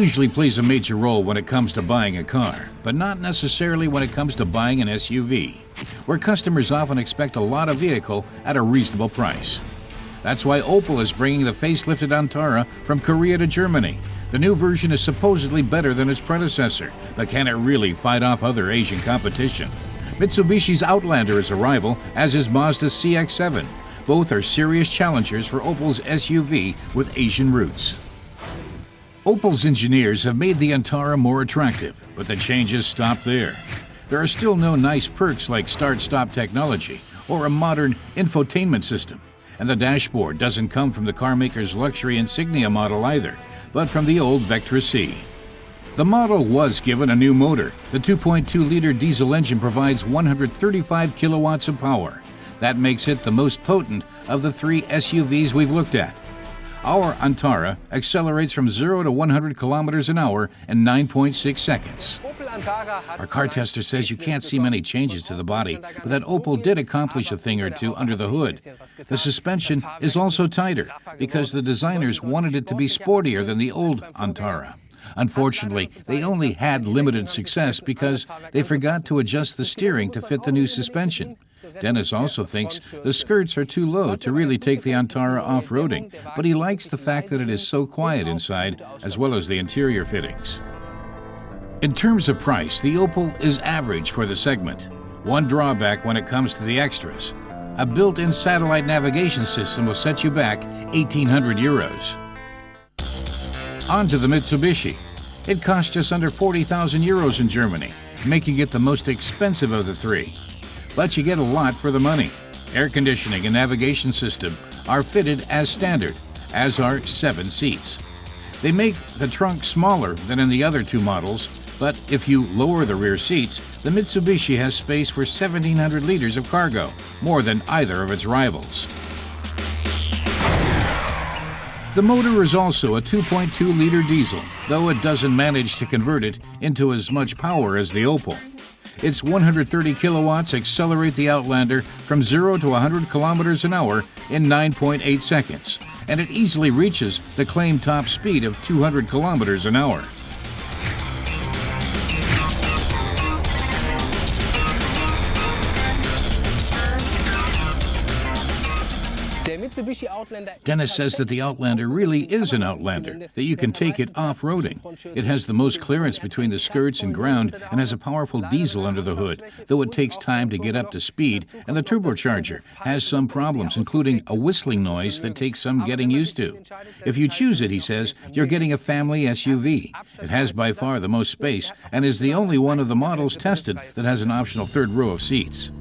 usually plays a major role when it comes to buying a car, but not necessarily when it comes to buying an SUV, where customers often expect a lot of vehicle at a reasonable price. That's why Opel is bringing the facelifted Antara from Korea to Germany. The new version is supposedly better than its predecessor, but can it really fight off other Asian competition? Mitsubishi's Outlander is a rival, as is Mazda CX-7. Both are serious challengers for Opel's SUV with Asian roots. Opel's engineers have made the Antara more attractive, but the changes stop there. There are still no nice perks like start-stop technology or a modern infotainment system, and the dashboard doesn't come from the carmaker's luxury Insignia model either, but from the old Vectra C. The model was given a new motor. The 2.2-liter diesel engine provides 135 kilowatts of power. That makes it the most potent of the three SUVs we've looked at. Our Antara accelerates from 0 to 100 kilometers an hour in 9.6 seconds. Our car tester says you can't see many changes to the body, but that Opel did accomplish a thing or two under the hood. The suspension is also tighter because the designers wanted it to be sportier than the old Antara. Unfortunately, they only had limited success because they forgot to adjust the steering to fit the new suspension. Dennis also thinks the skirts are too low to really take the Antara off-roading, but he likes the fact that it is so quiet inside, as well as the interior fittings. In terms of price, the Opel is average for the segment. One drawback when it comes to the extras: a built-in satellite navigation system will set you back 1,800 euros. On to the Mitsubishi. It cost just under 40,000 euros in Germany, making it the most expensive of the three. But you get a lot for the money. Air conditioning and navigation system are fitted as standard, as are 7 seats. They make the trunk smaller than in the other two models, but if you lower the rear seats, the Mitsubishi has space for 1,700 liters of cargo, more than either of its rivals. The motor is also a 2.2-liter diesel, though it doesn't manage to convert it into as much power as the Opel. Its 130 kilowatts accelerate the Outlander from 0 to 100 kilometers an hour in 9.8 seconds, and it easily reaches the claimed top speed of 200 kilometers an hour. Dennis says that the Outlander really is an Outlander, that you can take it off-roading. It has the most clearance between the skirts and ground and has a powerful diesel under the hood, though it takes time to get up to speed, and the turbocharger has some problems, including a whistling noise that takes some getting used to. If you choose it, he says, you're getting a family SUV. It has by far the most space and is the only one of the models tested that has an optional third row of seats.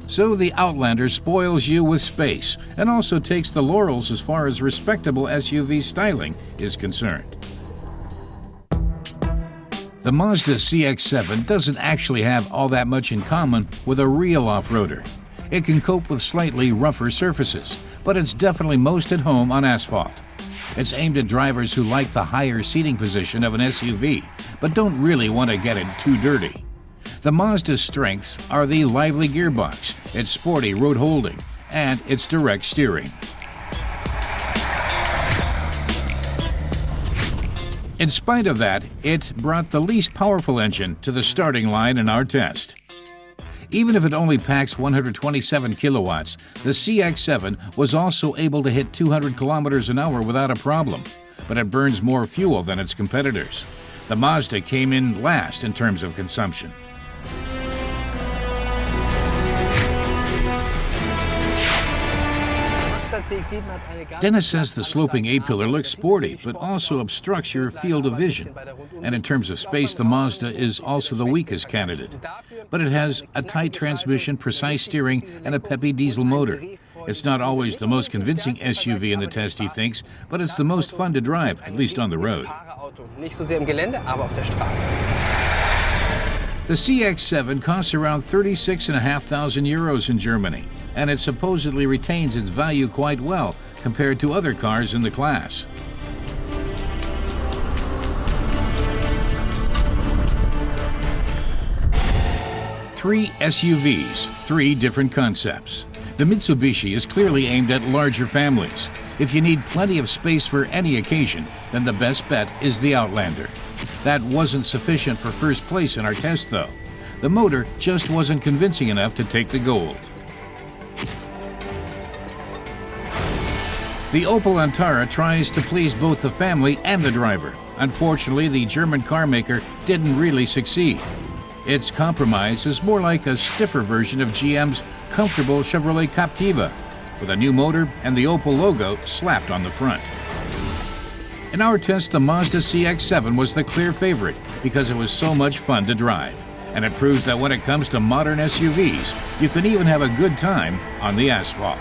So the Outlander spoils you with space and also takes the laurels as far as respectable SUV styling is concerned. The Mazda CX-7 doesn't actually have all that much in common with a real off-roader. It can cope with slightly rougher surfaces, but it's definitely most at home on asphalt. It's aimed at drivers who like the higher seating position of an SUV, but don't really want to get it too dirty. The Mazda's strengths are the lively gearbox, its sporty road holding, and its direct steering. In spite of that, it brought the least powerful engine to the starting line in our test. Even if it only packs 127 kilowatts, the CX-7 was also able to hit 200 kilometers an hour without a problem, but it burns more fuel than its competitors. The Mazda came in last in terms of consumption. Dennis says the sloping A-pillar looks sporty, but also obstructs your field of vision. And in terms of space, the Mazda is also the weakest candidate. But it has a tight transmission, precise steering, and a peppy diesel motor. It's not always the most convincing SUV in the test, he thinks, but it's the most fun to drive, at least on the road. The CX-7 costs around 36,500 euros in Germany, and it supposedly retains its value quite well compared to other cars in the class. Three SUVs, three different concepts. The Mitsubishi is clearly aimed at larger families. If you need plenty of space for any occasion, then the best bet is the Outlander. That wasn't sufficient for first place in our test, though. The motor just wasn't convincing enough to take the gold. The Opel Antara tries to please both the family and the driver. Unfortunately, the German car maker didn't really succeed. Its compromise is more like a stiffer version of GM's comfortable Chevrolet Captiva, with a new motor and the Opel logo slapped on the front. In our test, the Mazda CX-7 was the clear favorite because it was so much fun to drive, and it proves that when it comes to modern SUVs, you can even have a good time on the asphalt.